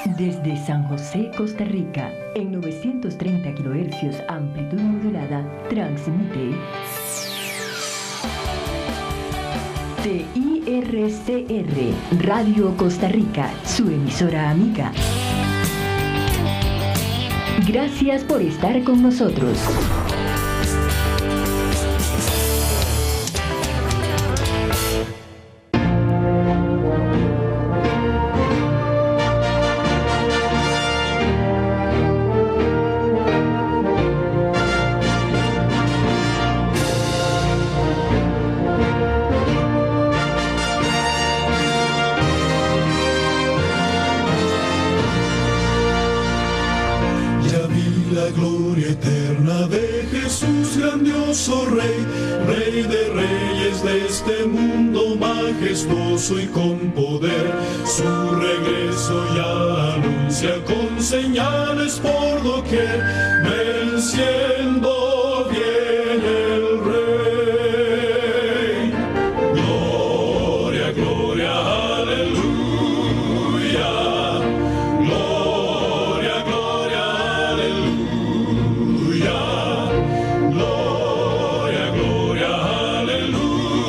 Desde San José, Costa Rica, en 930 kHz amplitud modulada, transmite TIRCR, Radio Costa Rica, su emisora amiga. Gracias por estar con nosotros. Rey de reyes de este mundo majestuoso y con poder, su regreso ya anuncia con señales por doquier, venciendo viene el Rey. Gloria, gloria, aleluya. Gloria, gloria, aleluya.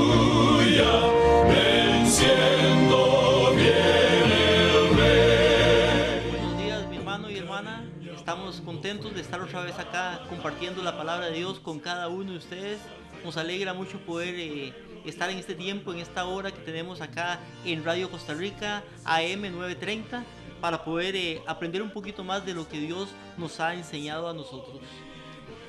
Contentos de estar otra vez acá compartiendo la palabra de Dios con cada uno de ustedes. Nos alegra mucho poder estar en este tiempo, en esta hora que tenemos acá en Radio Costa Rica AM 930 para poder aprender un poquito más de lo que Dios nos ha enseñado a nosotros.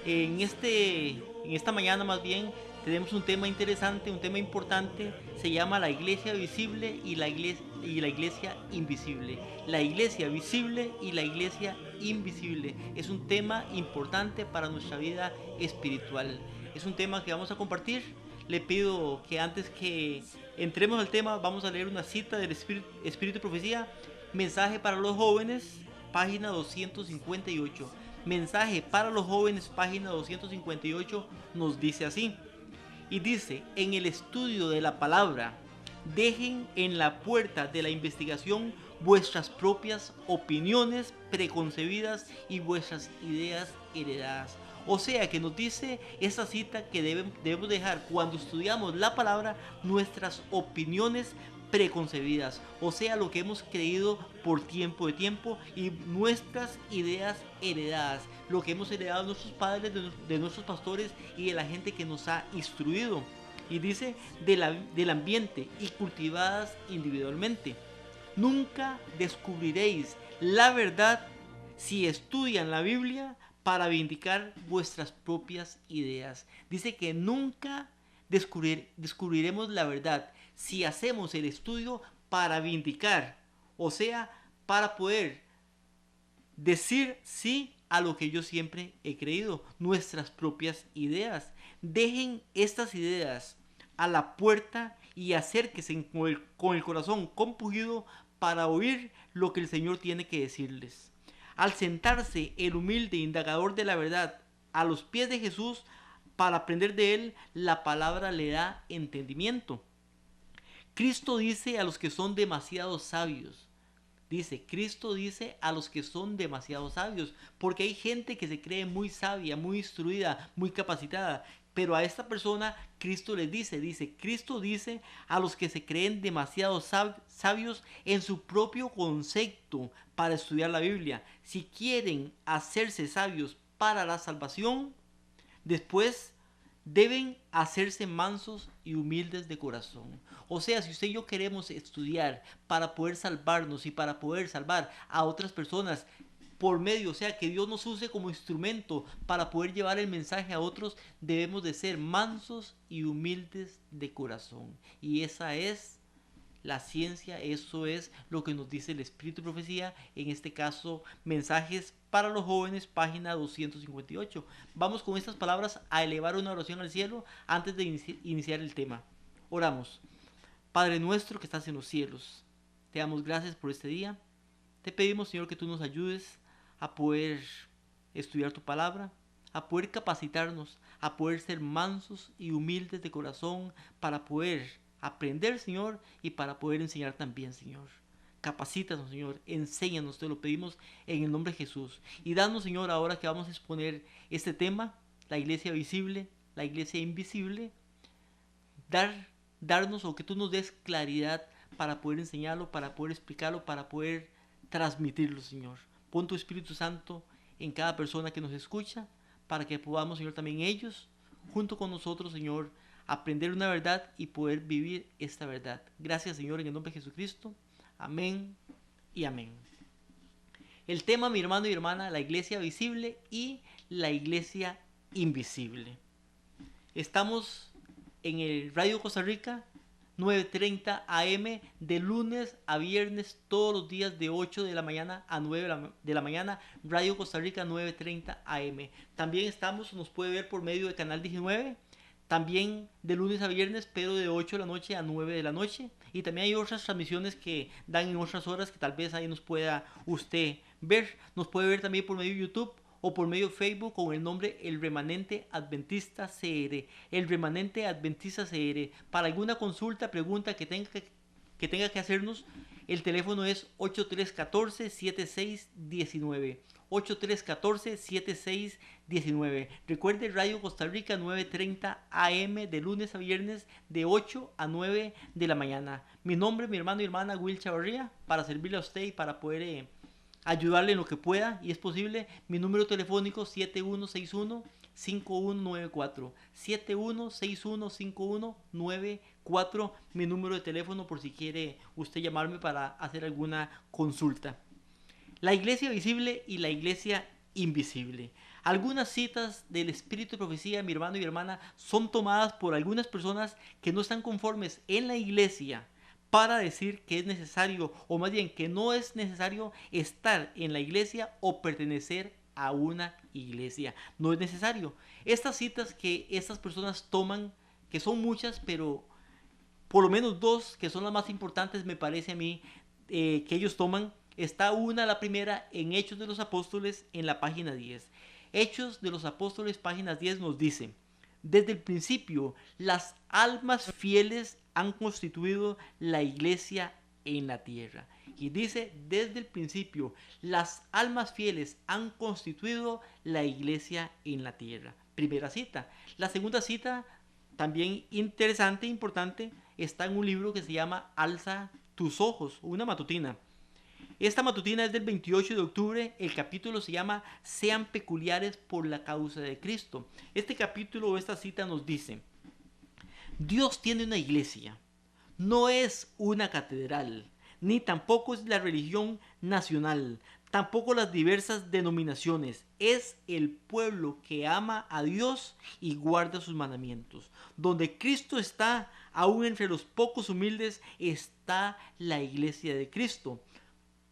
En esta mañana más bien tenemos un tema interesante, un tema importante. Se llama la iglesia visible y la iglesia invisible. La iglesia visible y la iglesia invisible. Es un tema importante para nuestra vida espiritual. Es un tema que vamos a compartir. Le pido que antes que entremos al tema, vamos a leer una cita del Espíritu y Profecía. Mensaje para los jóvenes, página 258. Mensaje para los jóvenes, página 258, nos dice así. Y dice: en el estudio de la palabra, dejen en la puerta de la investigación vuestras propias opiniones preconcebidas y vuestras ideas heredadas. O sea que nos dice esta cita que debemos dejar cuando estudiamos la palabra nuestras opiniones preconcebidas, o sea, lo que hemos creído por tiempo de tiempo, y nuestras ideas heredadas, lo que hemos heredado de nuestros padres, de nuestros pastores y de la gente que nos ha instruido. Y dice del ambiente y cultivadas individualmente. Nunca descubriréis la verdad si estudian la Biblia para vindicar vuestras propias ideas. Dice que nunca descubriremos la verdad si hacemos el estudio para vindicar, o sea, para poder decir sí a lo que yo siempre he creído, nuestras propias ideas. Dejen estas ideas a la puerta y acérquense con el corazón compungido para oír lo que el Señor tiene que decirles. Al sentarse el humilde indagador de la verdad a los pies de Jesús para aprender de él, la palabra le da entendimiento. Cristo dice a los que son demasiado sabios. Cristo dice a los que son demasiado sabios, porque hay gente que se cree muy sabia, muy instruida, muy capacitada. Pero a esta persona Cristo les Cristo dice a los que se creen demasiado sabios en su propio concepto para estudiar la Biblia. Si quieren hacerse sabios para la salvación, después deben hacerse mansos y humildes de corazón. O sea, si usted y yo queremos estudiar para poder salvarnos y para poder salvar a otras personas por medio, o sea, que Dios nos use como instrumento para poder llevar el mensaje a otros, debemos de ser mansos y humildes de corazón. Y esa es la ciencia, eso es lo que nos dice el Espíritu y Profecía, en este caso, mensajes para los jóvenes, página 258. Vamos con estas palabras a elevar una oración al cielo antes de iniciar el tema. Oramos. Padre nuestro que estás en los cielos, te damos gracias por este día. Te pedimos, Señor, que tú nos ayudes a poder estudiar tu palabra, a poder capacitarnos, a poder ser mansos y humildes de corazón para poder aprender, Señor, y para poder enseñar también, Señor. capacítanos, Señor, enséñanos, te lo pedimos en el nombre de Jesús. Y danos, Señor, ahora que vamos a exponer este tema, la iglesia visible, la iglesia invisible, darnos o que tú nos des claridad para poder enseñarlo, para poder explicarlo, para poder transmitirlo, Señor. Pon tu Espíritu Santo en cada persona que nos escucha, para que podamos, Señor, también ellos, junto con nosotros, Señor, aprender una verdad y poder vivir esta verdad. Gracias, Señor, en el nombre de Jesucristo. Amén y amén. El tema, mi hermano y hermana, la iglesia visible y la iglesia invisible. Estamos en el Radio Costa Rica, 9:30 AM, de lunes a viernes, todos los días de 8 de la mañana a 9 de la mañana, Radio Costa Rica, 9:30 AM. También nos puede ver por medio de Canal 19, también de lunes a viernes, pero de 8 de la noche a 9 de la noche. Y también hay otras transmisiones que dan en otras horas que tal vez ahí nos pueda usted ver. Nos puede ver también por medio de YouTube o por medio de Facebook con el nombre El Remanente Adventista CR. El Remanente Adventista CR. Para alguna consulta, pregunta que tenga que hacernos, el teléfono es 8314-7619. 8314-7619. Recuerde, Radio Costa Rica, 9:30 AM, de lunes a viernes, de 8 a 9 de la mañana. Mi nombre, mi hermano y hermana Will Chavarría, para servirle a usted y para poder ayudarle en lo que pueda y es posible. Mi número telefónico 7161-5194. 7161-5194. Mi número de teléfono por si quiere usted llamarme para hacer alguna consulta. La iglesia visible y la iglesia invisible. Algunas citas del Espíritu de Profecía, mi hermano y mi hermana, son tomadas por algunas personas que no están conformes en la iglesia para decir que es necesario, o más bien que no es necesario estar en la iglesia o pertenecer a una iglesia. No es necesario. Estas citas que estas personas toman, que son muchas, pero por lo menos dos, que son las más importantes, me parece a mí, que ellos toman. Está la primera, en Hechos de los Apóstoles, en la página 10. Hechos de los Apóstoles, página 10, nos dice: desde el principio, las almas fieles han constituido la iglesia en la tierra. Y dice, desde el principio, las almas fieles han constituido la iglesia en la tierra. Primera cita. La segunda cita, también interesante e importante, está en un libro que se llama Alza tus ojos, una matutina. Esta matutina es del 28 de octubre, el capítulo se llama Sean peculiares por la causa de Cristo. Este capítulo o esta cita nos dice: Dios tiene una iglesia, no es una catedral, ni tampoco es la religión nacional, tampoco las diversas denominaciones, es el pueblo que ama a Dios y guarda sus mandamientos. Donde Cristo está, aún entre los pocos humildes, está la iglesia de Cristo.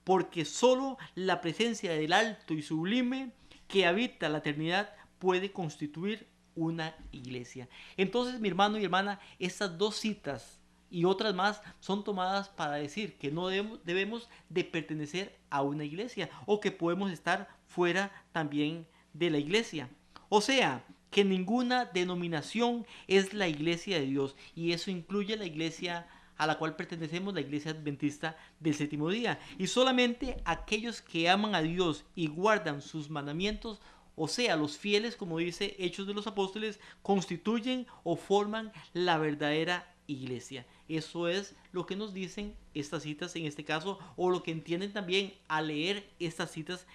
Porque solo la presencia del alto y sublime que habita la eternidad puede constituir una iglesia. Entonces, mi hermano y hermana, estas dos citas y otras más son tomadas para decir que no debemos de pertenecer a una iglesia, o que podemos estar fuera también de la iglesia. O sea, que ninguna denominación es la iglesia de Dios, y eso incluye la iglesia a la cual pertenecemos, la iglesia adventista del séptimo día. Y solamente aquellos que aman a Dios y guardan sus mandamientos, o sea, los fieles, como dice Hechos de los Apóstoles, constituyen o forman la verdadera iglesia. Eso es lo que nos dicen estas citas en este caso, o lo que entienden también al leer estas citas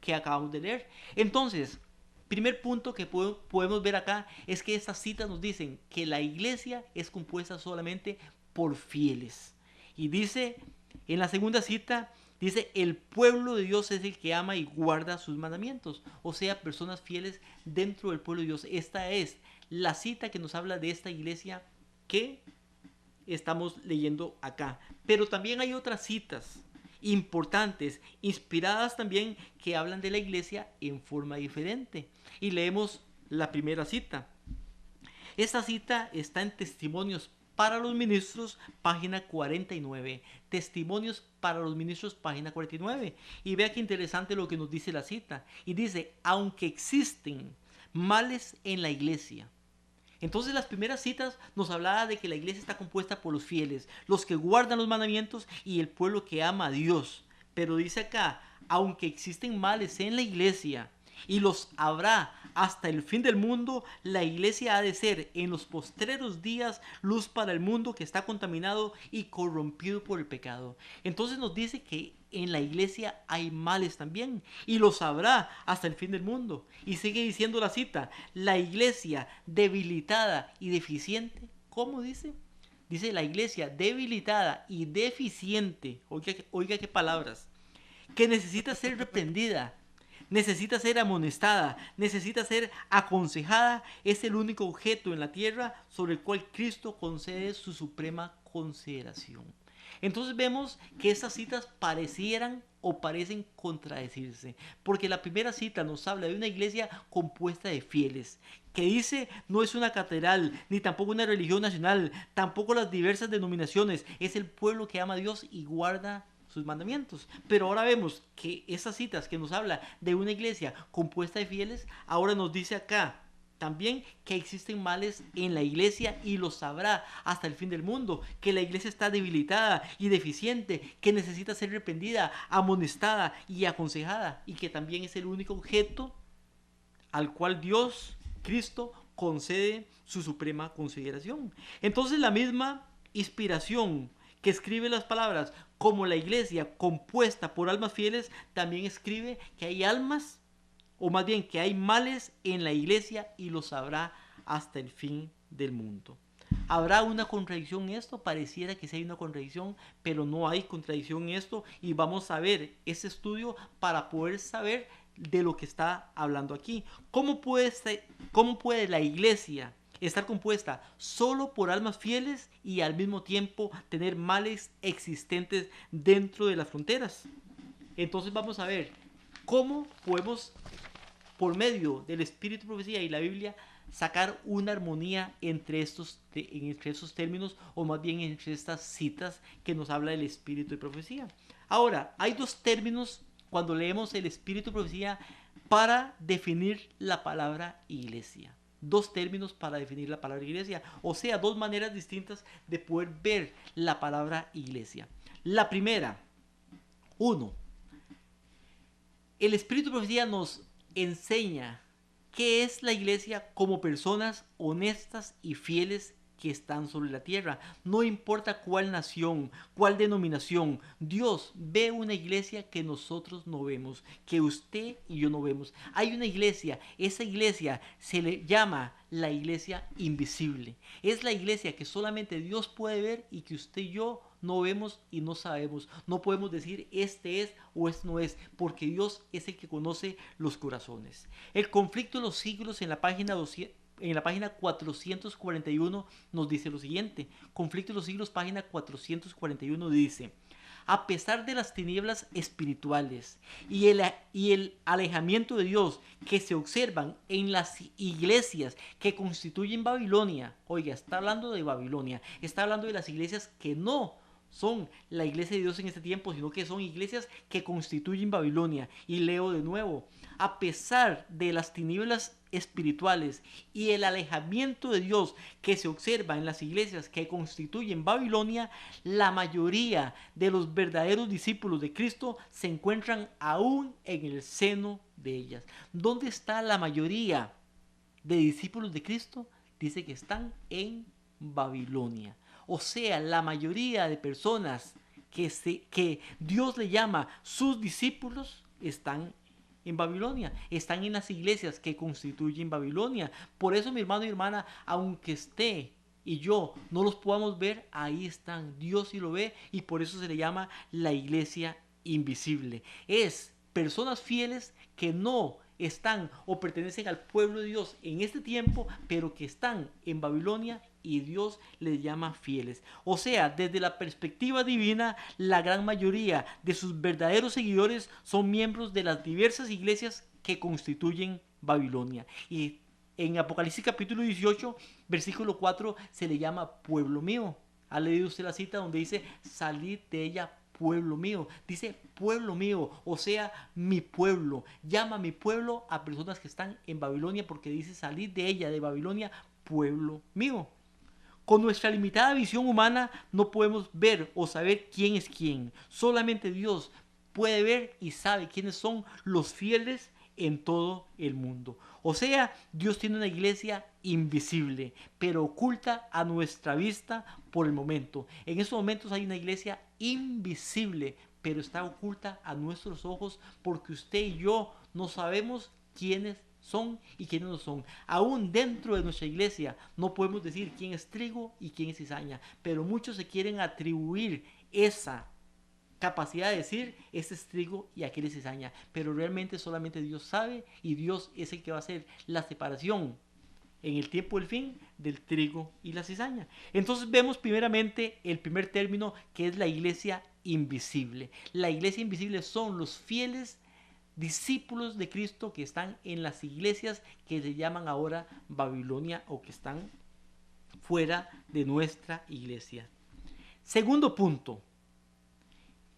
que acabamos de leer. Entonces, primer punto que podemos ver acá es que estas citas nos dicen que la iglesia es compuesta solamente por fieles. Y dice, en la segunda cita, dice, el pueblo de Dios es el que ama y guarda sus mandamientos. O sea, personas fieles dentro del pueblo de Dios. Esta es la cita que nos habla de esta iglesia que estamos leyendo acá. Pero también hay otras citas importantes, inspiradas también, que hablan de la iglesia en forma diferente. Y leemos la primera cita. Esta cita está en Testimonios para los Ministros, página 49. Testimonios para los Ministros, página 49. Y vea qué interesante lo que nos dice la cita. Y dice, aunque existen males en la iglesia, Entonces las primeras citas nos hablaba de que la iglesia está compuesta por los fieles, los que guardan los mandamientos y el pueblo que ama a Dios. Pero dice acá, aunque existen males en la iglesia y los habrá hasta el fin del mundo, la iglesia ha de ser en los postreros días luz para el mundo que está contaminado y corrompido por el pecado. Entonces nos dice que en la iglesia hay males también y los habrá hasta el fin del mundo. Y sigue diciendo la cita, la iglesia debilitada y deficiente, ¿cómo dice? Dice la iglesia debilitada y deficiente, oiga qué palabras, que necesita ser reprendida, necesita ser amonestada, necesita ser aconsejada, es el único objeto en la tierra sobre el cual Cristo concede su suprema consideración. Entonces vemos que estas citas parecieran o parecen contradecirse, porque la primera cita nos habla de una iglesia compuesta de fieles, que dice no es una catedral, ni tampoco una religión nacional, tampoco las diversas denominaciones, es el pueblo que ama a Dios y guarda sus mandamientos. Pero ahora vemos que esas citas que nos habla de una iglesia compuesta de fieles, ahora nos dice acá también que existen males en la iglesia y lo sabrá hasta el fin del mundo, que la iglesia está debilitada y deficiente, que necesita ser reprendida, amonestada y aconsejada, y que también es el único objeto al cual Dios, Cristo, concede su suprema consideración. Entonces la misma inspiración que escribe las palabras como la iglesia compuesta por almas fieles, también escribe que hay almas, o más bien que hay males en la iglesia y los habrá hasta el fin del mundo. ¿Habrá una contradicción en esto? Pareciera que sí hay una contradicción, pero no hay contradicción en esto y vamos a ver ese estudio para poder saber de lo que está hablando aquí. ¿Cómo puede la iglesia estar compuesta solo por almas fieles y al mismo tiempo tener males existentes dentro de las fronteras? Entonces vamos a ver cómo podemos, por medio del Espíritu de Profecía y la Biblia, sacar una armonía entre estos términos, o más bien entre estas citas que nos habla del Espíritu de Profecía. Ahora, hay dos términos cuando leemos el Espíritu de Profecía para definir la palabra iglesia. Dos términos para definir la palabra iglesia, o sea, dos maneras distintas de poder ver la palabra iglesia. La primera, el Espíritu de Profecía nos enseña qué es la iglesia como personas honestas y fieles que están sobre la tierra. No importa cuál nación, cuál denominación, Dios ve una iglesia que nosotros no vemos, que usted y yo no vemos. Hay una iglesia, esa iglesia se le llama la iglesia invisible. Es la iglesia que solamente Dios puede ver y que usted y yo no vemos y no sabemos. No podemos decir este es o este no es, porque Dios es el que conoce los corazones. El conflicto de los siglos en la página 441 nos dice lo siguiente. Conflicto de los siglos, página 441 dice: a pesar de las tinieblas espirituales y el alejamiento de Dios que se observan en las iglesias que constituyen Babilonia, oiga, está hablando de Babilonia, está hablando de las iglesias que no son la iglesia de Dios en este tiempo, sino que son iglesias que constituyen Babilonia. Y leo de nuevo: a pesar de las tinieblas espirituales y el alejamiento de Dios que se observa en las iglesias que constituyen Babilonia, la mayoría de los verdaderos discípulos de Cristo se encuentran aún en el seno de ellas. ¿Dónde está la mayoría de discípulos de Cristo? Dice que están en Babilonia. O sea, la mayoría de personas que Dios le llama sus discípulos están en Babilonia, están en las iglesias que constituyen Babilonia. Por eso, mi hermano y hermana, aunque esté y yo no los podamos ver, ahí están. Dios sí lo ve y por eso se le llama la iglesia invisible. Es personas fieles que no están o pertenecen al pueblo de Dios en este tiempo, pero que están en Babilonia y Dios les llama fieles. O sea, desde la perspectiva divina, la gran mayoría de sus verdaderos seguidores son miembros de las diversas iglesias que constituyen Babilonia. Y en Apocalipsis capítulo 18, versículo 4, se le llama pueblo mío. ¿Ha leído usted la cita donde dice: salid de ella, pueblo mío? Dice pueblo mío, o sea, mi pueblo. Llama a mi pueblo a personas que están en Babilonia, porque dice: salid de ella, de Babilonia, pueblo mío. Con nuestra limitada visión humana no podemos ver o saber quién es quién. Solamente Dios puede ver y sabe quiénes son los fieles en todo el mundo. O sea, Dios tiene una iglesia invisible, pero oculta a nuestra vista por el momento. En estos momentos hay una iglesia invisible, pero está oculta a nuestros ojos porque usted y yo no sabemos quiénes son y quiénes no son. Aún dentro de nuestra iglesia no podemos decir quién es trigo y quién es cizaña, pero muchos se quieren atribuir esa capacidad de decir este es trigo y aquel es cizaña, pero realmente solamente Dios sabe y Dios es el que va a hacer la separación en el tiempo del fin del trigo y la cizaña. Entonces vemos primeramente el primer término, que es la iglesia invisible. La iglesia invisible son los fieles discípulos de Cristo que están en las iglesias que se llaman ahora Babilonia o que están fuera de nuestra iglesia. Segundo punto,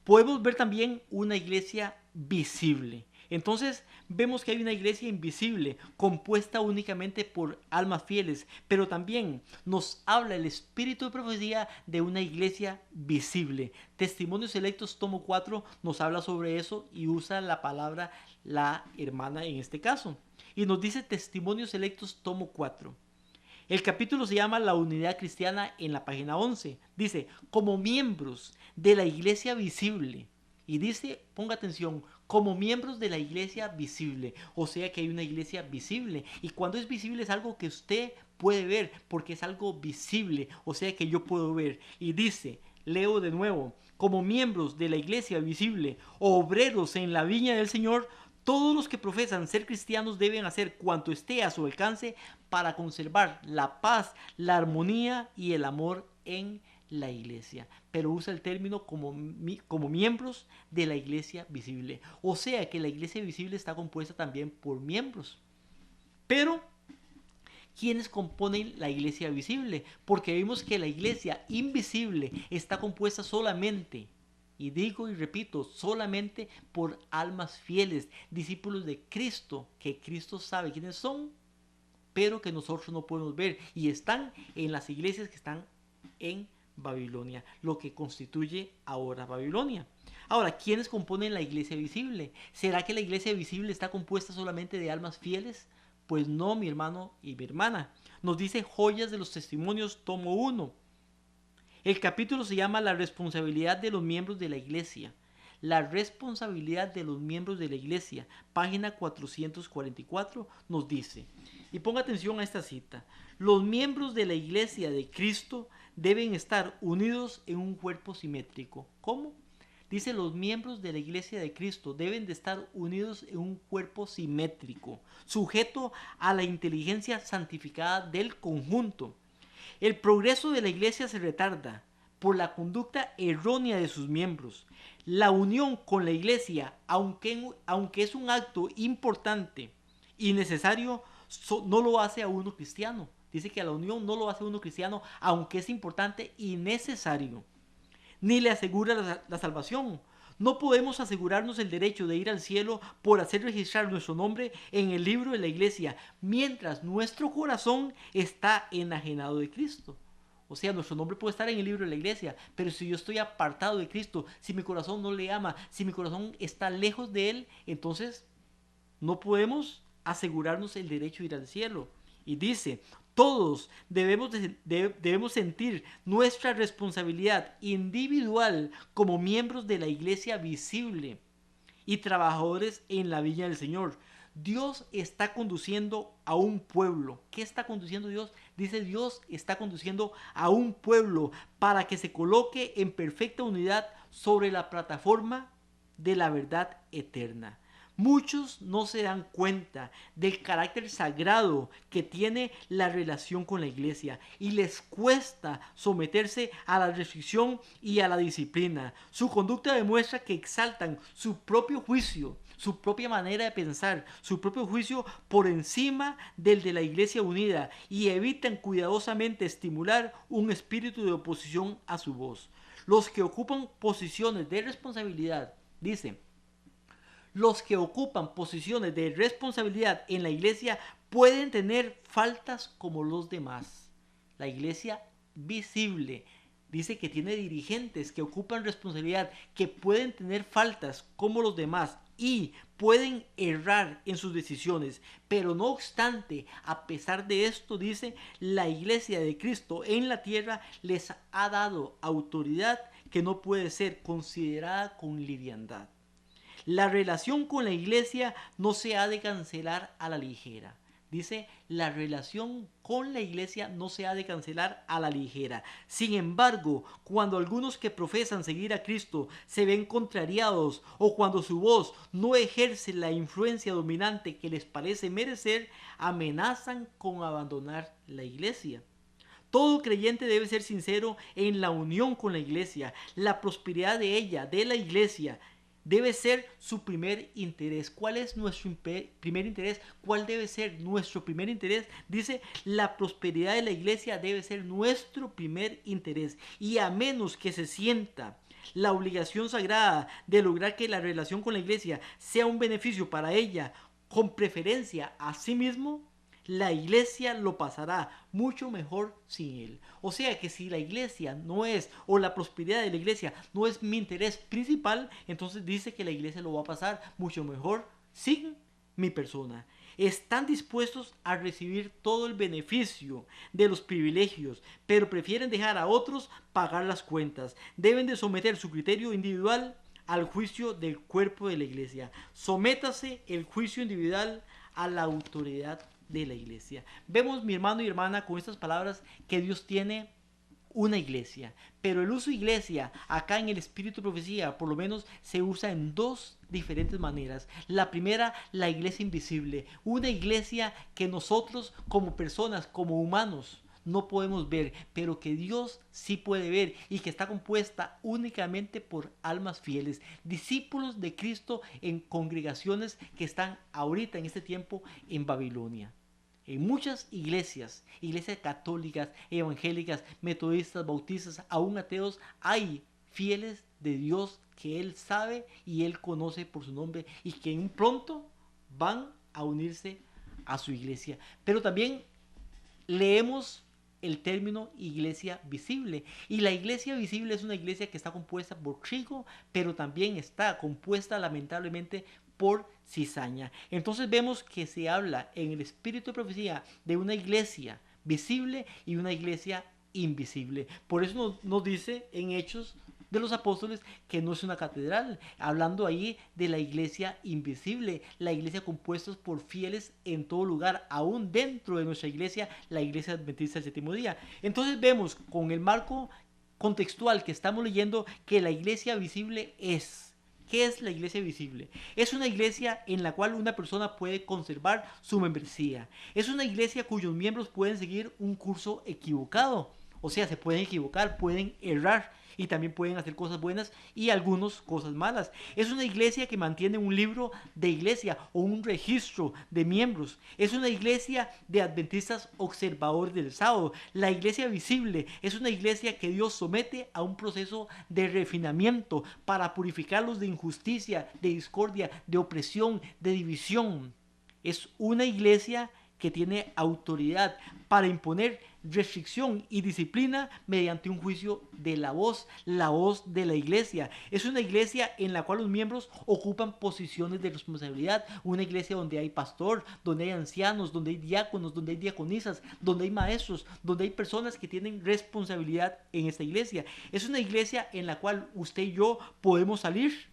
podemos ver también una iglesia visible. Entonces vemos que hay una iglesia invisible compuesta únicamente por almas fieles, pero también nos habla el espíritu de profecía de una iglesia visible. Testimonios Selectos, tomo 4, nos habla sobre eso y usa la palabra la hermana en este caso. Y nos dice Testimonios Selectos, tomo 4. El capítulo se llama La unidad cristiana en la página 11. Dice, como miembros de la iglesia visible. Y dice, ponga atención, como miembros de la iglesia visible. O sea que hay una iglesia visible. Y cuando es visible es algo que usted puede ver porque es algo visible. O sea que yo puedo ver. Y dice, leo de nuevo, como miembros de la iglesia visible, obreros en la viña del Señor, todos los que profesan ser cristianos deben hacer cuanto esté a su alcance para conservar la paz, la armonía y el amor en la iglesia. Pero usa el término como miembros de la iglesia visible. O sea que la iglesia visible está compuesta también por miembros. Pero, ¿quiénes componen la iglesia visible? Porque vimos que la iglesia invisible está compuesta solamente, y digo y repito, solamente por almas fieles, discípulos de Cristo, que Cristo sabe quiénes son, pero que nosotros no podemos ver. Y están en las iglesias que están en Babilonia, lo que constituye ahora Babilonia. Ahora, ¿quiénes componen la iglesia visible? ¿Será que la iglesia visible está compuesta solamente de almas fieles? Pues no, mi hermano y mi hermana. Nos dice Joyas de los Testimonios, tomo 1. El capítulo se llama La responsabilidad de los miembros de la iglesia. La responsabilidad de los miembros de la iglesia, página 444, nos dice, y ponga atención a esta cita, los miembros de la iglesia de Cristo deben estar unidos en un cuerpo simétrico. ¿Cómo? Dice, los miembros de la iglesia de Cristo deben de estar unidos en un cuerpo simétrico, sujeto a la inteligencia santificada del conjunto. El progreso de la iglesia se retarda por la conducta errónea de sus miembros. La unión con la iglesia, aunque es un acto importante y necesario, no lo hace a uno cristiano. Dice que la unión no lo hace a uno cristiano, aunque es importante y necesario. Ni le asegura la salvación. No podemos asegurarnos el derecho de ir al cielo por hacer registrar nuestro nombre en el libro de la iglesia, mientras nuestro corazón está enajenado de Cristo. O sea, nuestro nombre puede estar en el libro de la iglesia, pero si yo estoy apartado de Cristo, si mi corazón no le ama, si mi corazón está lejos de Él, entonces no podemos asegurarnos el derecho de ir al cielo. Y dice, todos debemos sentir nuestra responsabilidad individual como miembros de la iglesia visible y trabajadores en la viña del Señor. Dios está conduciendo a un pueblo. ¿Qué está conduciendo Dios? Dice, Dios está conduciendo a un pueblo para que se coloque en perfecta unidad sobre la plataforma de la verdad eterna. Muchos no se dan cuenta del carácter sagrado que tiene la relación con la iglesia y les cuesta someterse a la restricción y a la disciplina. Su conducta demuestra que exaltan su propio juicio, su propia manera de pensar, su propio juicio por encima del de la iglesia unida y evitan cuidadosamente estimular un espíritu de oposición a su voz. Los que ocupan posiciones de responsabilidad, dice, Los que ocupan posiciones de responsabilidad en la iglesia pueden tener faltas como los demás. La iglesia visible dice que tiene dirigentes que ocupan responsabilidad, que pueden tener faltas como los demás y pueden errar en sus decisiones. Pero no obstante, a pesar de esto, dice, la iglesia de Cristo en la tierra les ha dado autoridad que no puede ser considerada con liviandad. La relación con la iglesia no se ha de cancelar a la ligera. Dice, la relación con la iglesia no se ha de cancelar a la ligera. Sin embargo, cuando algunos que profesan seguir a Cristo se ven contrariados o cuando su voz no ejerce la influencia dominante que les parece merecer, amenazan con abandonar la iglesia. Todo creyente debe ser sincero en la unión con la iglesia. La prosperidad de ella, de la iglesia, debe ser su primer interés. ¿Cuál es nuestro primer interés? ¿Cuál debe ser nuestro primer interés? Dice, la prosperidad de la iglesia debe ser nuestro primer interés. Y a menos que se sienta la obligación sagrada de lograr que la relación con la iglesia sea un beneficio para ella, con preferencia a sí mismo, la iglesia lo pasará mucho mejor sin él. O sea que si la iglesia no es, o la prosperidad de la iglesia no es mi interés principal, entonces dice que la iglesia lo va a pasar mucho mejor sin mi persona. Están dispuestos a recibir todo el beneficio de los privilegios, pero prefieren dejar a otros pagar las cuentas. Deben de someter su criterio individual al juicio del cuerpo de la iglesia. Sométase el juicio individual a la autoridad de la iglesia. Vemos, mi hermano y hermana, con estas palabras que Dios tiene una iglesia, pero el uso iglesia acá en el espíritu de profecía por lo menos se usa en dos diferentes maneras. La primera, la iglesia invisible, una iglesia que nosotros como personas, como humanos, no podemos ver, pero que Dios sí puede ver y que está compuesta únicamente por almas fieles, discípulos de Cristo en congregaciones que están ahorita en este tiempo en Babilonia. En muchas iglesias, iglesias católicas, evangélicas, metodistas, bautistas, aún ateos, hay fieles de Dios que Él sabe y Él conoce por su nombre y que en pronto van a unirse a su iglesia. Pero también leemos el término iglesia visible, y la iglesia visible es una iglesia que está compuesta por trigo, pero también está compuesta lamentablemente por cizaña. Entonces vemos que se habla en el espíritu de profecía de una iglesia visible y una iglesia invisible. Por eso nos dice en Hechos de los Apóstoles que no es una catedral, hablando ahí de la iglesia invisible, la iglesia compuesta por fieles en todo lugar, aún dentro de nuestra iglesia, la iglesia adventista del séptimo día. Entonces vemos con el marco contextual que estamos leyendo que la iglesia visible es. ¿Qué es la iglesia visible? Es una iglesia en la cual una persona puede conservar su membresía. Es una iglesia cuyos miembros pueden seguir un curso equivocado. O sea, se pueden equivocar, pueden errar y también pueden hacer cosas buenas y algunas cosas malas. Es una iglesia que mantiene un libro de iglesia o un registro de miembros. Es una iglesia de adventistas observadores del sábado. La iglesia visible es una iglesia que Dios somete a un proceso de refinamiento para purificarlos de injusticia, de discordia, de opresión, de división. Es una iglesia que tiene autoridad para imponer restricción y disciplina mediante un juicio de la voz de la iglesia. Es una iglesia en la cual los miembros ocupan posiciones de responsabilidad, una iglesia donde hay pastor, donde hay ancianos, donde hay diáconos, donde hay diaconisas, donde hay maestros, donde hay personas que tienen responsabilidad en esta iglesia. Es una iglesia en la cual usted y yo podemos salir.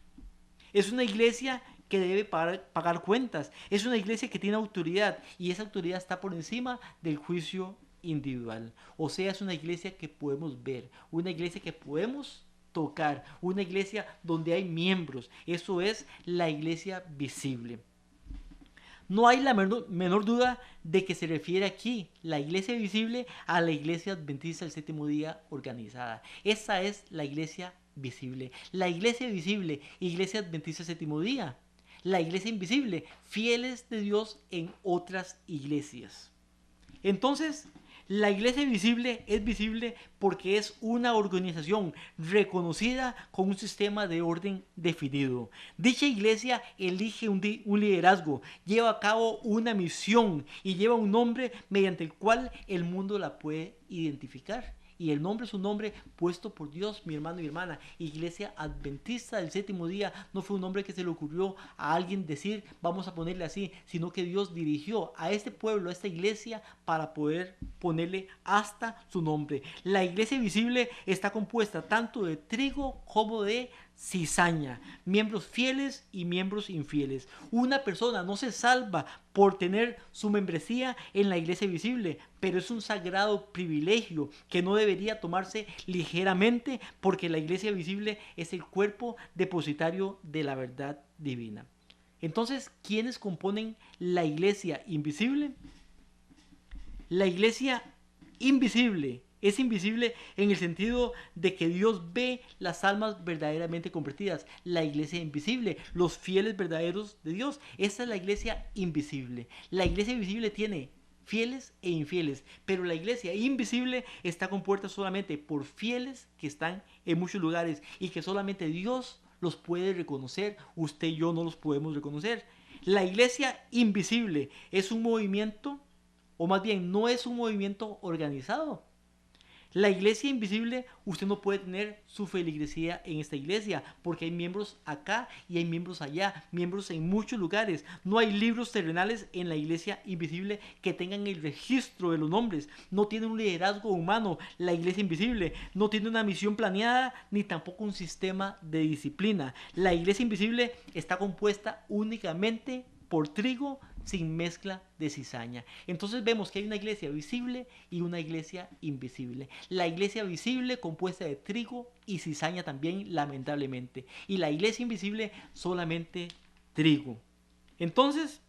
Es una iglesia que debe pagar cuentas. Es una iglesia que tiene autoridad y esa autoridad está por encima del juicio individual. O sea, es una iglesia que podemos ver, una iglesia que podemos tocar, una iglesia donde hay miembros. Eso es la iglesia visible. No hay la menor duda de que se refiere aquí la iglesia visible a la iglesia adventista del séptimo día organizada. Esa es la iglesia visible. La iglesia visible, iglesia adventista del séptimo día. La iglesia invisible, fieles de Dios en otras iglesias. Entonces, La iglesia visible es visible porque es una organización reconocida con un sistema de orden definido. Dicha iglesia elige un liderazgo, lleva a cabo una misión y lleva un nombre mediante el cual el mundo la puede identificar. Y el nombre es un nombre puesto por Dios, mi hermano y hermana. Iglesia Adventista del Séptimo Día no fue un nombre que se le ocurrió a alguien decir, vamos a ponerle así, sino que Dios dirigió a este pueblo, a esta iglesia, para poder ponerle hasta su nombre. La iglesia visible está compuesta tanto de trigo como de cizaña, miembros fieles y miembros infieles. Una persona no se salva por tener su membresía en la iglesia visible, pero es un sagrado privilegio que no debería tomarse ligeramente, porque la iglesia visible es el cuerpo depositario de la verdad divina. Entonces, ¿quiénes componen la iglesia invisible? La iglesia invisible es invisible en el sentido de que Dios ve las almas verdaderamente convertidas. La iglesia invisible, los fieles verdaderos de Dios. Esa es la iglesia invisible. La iglesia invisible tiene fieles e infieles, pero la iglesia invisible está compuesta solamente por fieles que están en muchos lugares y que solamente Dios los puede reconocer. Usted y yo no los podemos reconocer. La iglesia invisible es un movimiento, o más bien no es un movimiento organizado. La iglesia invisible, usted no puede tener su feligresía en esta iglesia, porque hay miembros acá y hay miembros allá, miembros en muchos lugares. No hay libros terrenales en la iglesia invisible que tengan el registro de los nombres. No tiene un liderazgo humano la iglesia invisible. No tiene una misión planeada, ni tampoco un sistema de disciplina. La iglesia invisible está compuesta únicamente por trigo sin mezcla de cizaña. Entonces vemos que hay una iglesia visible y una iglesia invisible. La iglesia visible compuesta de trigo y cizaña también, lamentablemente. Y la iglesia invisible solamente trigo. Entonces,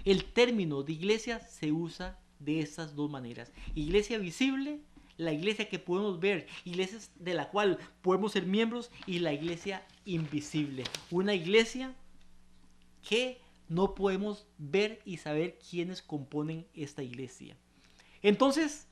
el término de iglesia se usa de estas dos maneras. Iglesia visible, la iglesia que podemos ver, iglesias de la cual podemos ser miembros, y la iglesia invisible. Una iglesia que no podemos ver y saber quiénes componen esta iglesia. Entonces,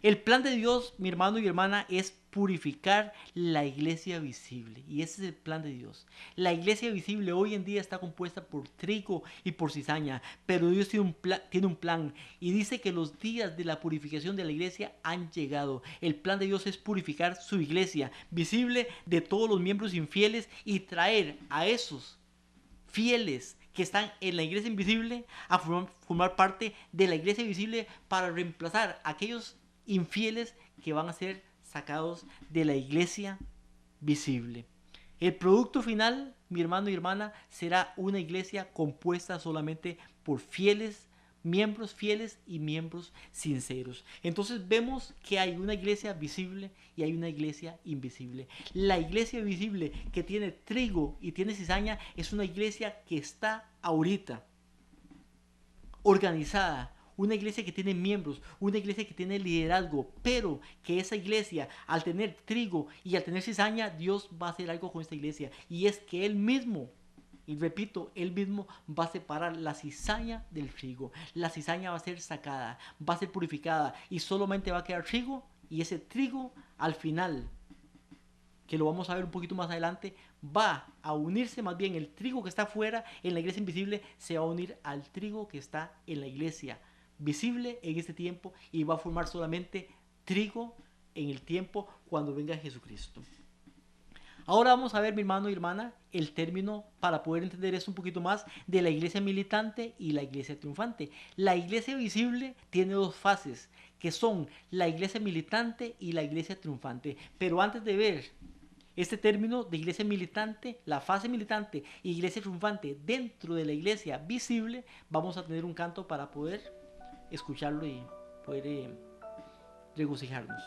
el plan de Dios, mi hermano y mi hermana, es purificar la iglesia visible. Y ese es el plan de Dios. La iglesia visible hoy en día está compuesta por trigo y por cizaña, pero Dios tiene un plan y dice que los días de la purificación de la iglesia han llegado. El plan de Dios es purificar su iglesia visible de todos los miembros infieles y traer a esos fieles que están en la iglesia invisible a formar parte de la iglesia visible, para reemplazar a aquellos infieles que van a ser sacados de la iglesia visible. El producto final, mi hermano y hermana, será una iglesia compuesta solamente por miembros fieles y miembros sinceros. Entonces vemos que hay una iglesia visible y hay una iglesia invisible. La iglesia visible, que tiene trigo y tiene cizaña, es una iglesia que está ahorita organizada, una iglesia que tiene miembros, una iglesia que tiene liderazgo, pero que esa iglesia, al tener trigo y al tener cizaña, Dios va a hacer algo con esta iglesia, y es que Él mismo, y repito, Él mismo va a separar la cizaña del trigo. La cizaña va a ser sacada, va a ser purificada, y solamente va a quedar trigo, y ese trigo al final, que lo vamos a ver un poquito más adelante, va a unirse, más bien el trigo que está afuera en la iglesia invisible se va a unir al trigo que está en la iglesia visible en este tiempo, y va a formar solamente trigo en el tiempo cuando venga Jesucristo. Ahora vamos a ver, mi hermano y hermana, el término, para poder entender eso un poquito más, de la iglesia militante y la iglesia triunfante. La iglesia visible tiene dos fases, que son la iglesia militante y la iglesia triunfante. Pero antes de ver este término de iglesia militante, la fase militante y iglesia triunfante dentro de la iglesia visible, vamos a tener un canto para poder escucharlo y poder regocijarnos.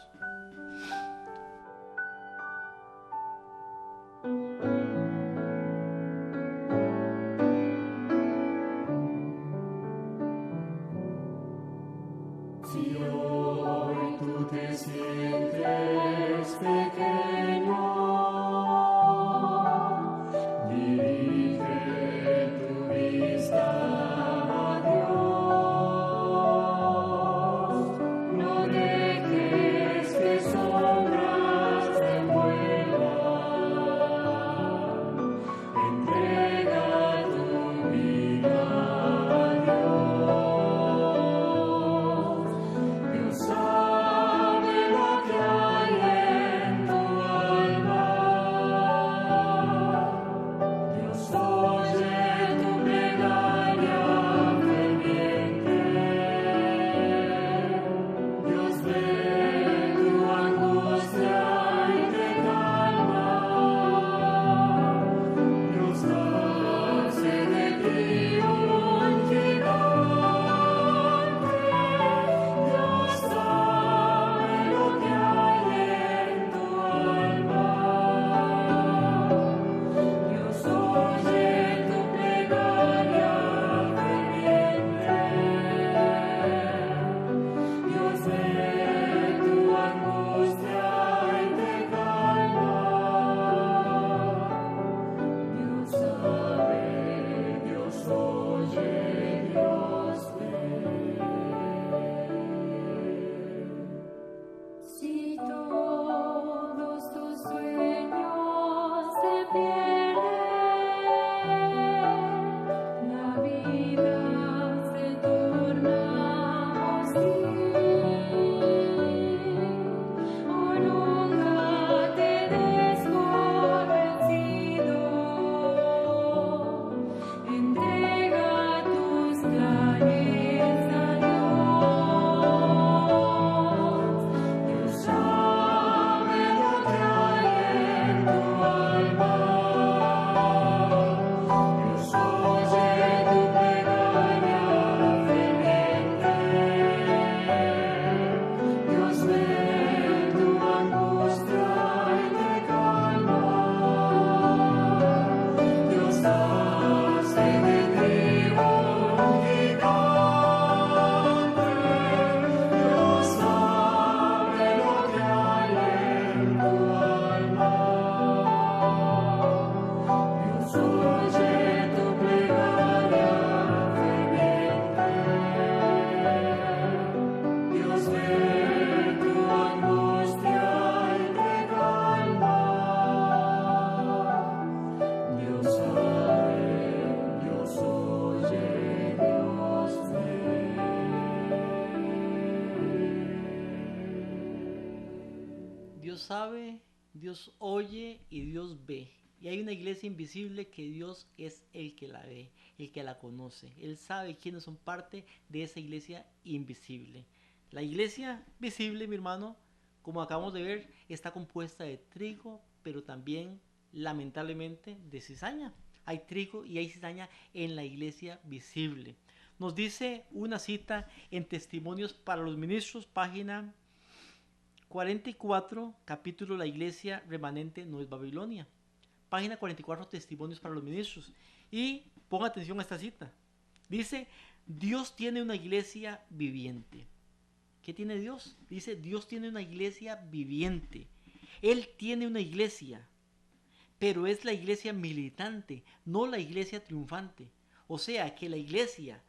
Si hoy tú te sientes pequeño, dirige tu vista a Dios. sabe, Dios oye y Dios ve. Y hay una iglesia invisible que Dios es el que la ve, el que la conoce. Él sabe quiénes son parte de esa iglesia invisible. La iglesia visible, mi hermano, como acabamos de ver, está compuesta de trigo, pero también, lamentablemente, de cizaña. Hay trigo y hay cizaña en la iglesia visible. Nos dice una cita en Testimonios para los Ministros, página 44, capítulo La iglesia remanente no es Babilonia. Página 44, Testimonios para los Ministros. Y ponga atención a esta cita. Dice, Dios tiene una iglesia viviente. ¿Qué tiene Dios? Dice, Dios tiene una iglesia viviente. Él tiene una iglesia, pero es la iglesia militante, no la iglesia triunfante. O sea que la iglesia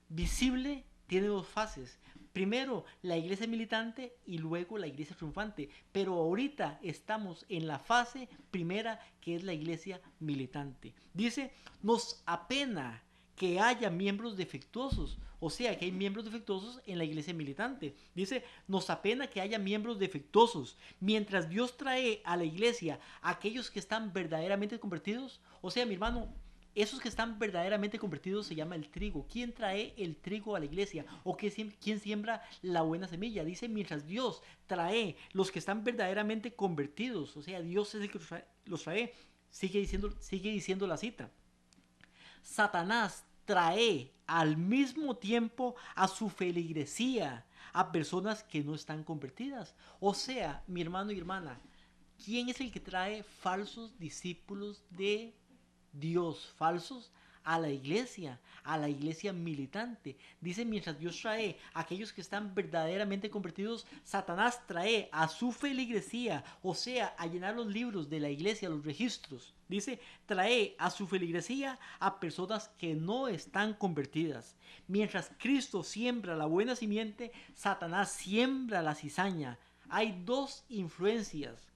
visible tiene dos fases. Primero la iglesia militante y luego la iglesia triunfante. Pero ahorita estamos en la fase primera, que es la iglesia militante. Dice, nos apena que haya miembros defectuosos. O sea que hay miembros defectuosos en la iglesia militante. Dice, nos apena que haya miembros defectuosos. Mientras Dios trae a la iglesia a aquellos que están verdaderamente convertidos. O sea, mi hermano, esos que están verdaderamente convertidos se llama el trigo. ¿Quién trae el trigo a la iglesia? ¿O quién siembra la buena semilla? Dice, mientras Dios trae los que están verdaderamente convertidos. O sea, Dios es el que los trae. Sigue diciendo la cita. Satanás trae al mismo tiempo a su feligresía a personas que no están convertidas. O sea, mi hermano y hermana, ¿quién es el que trae falsos discípulos de Dios? Falsos a la iglesia militante. Dice, mientras Dios trae a aquellos que están verdaderamente convertidos, Satanás trae a su feligresía, o sea, a llenar los libros de la iglesia, los registros. Dice, trae a su feligresía a personas que no están convertidas. Mientras Cristo siembra la buena simiente, Satanás siembra la cizaña. Hay dos influencias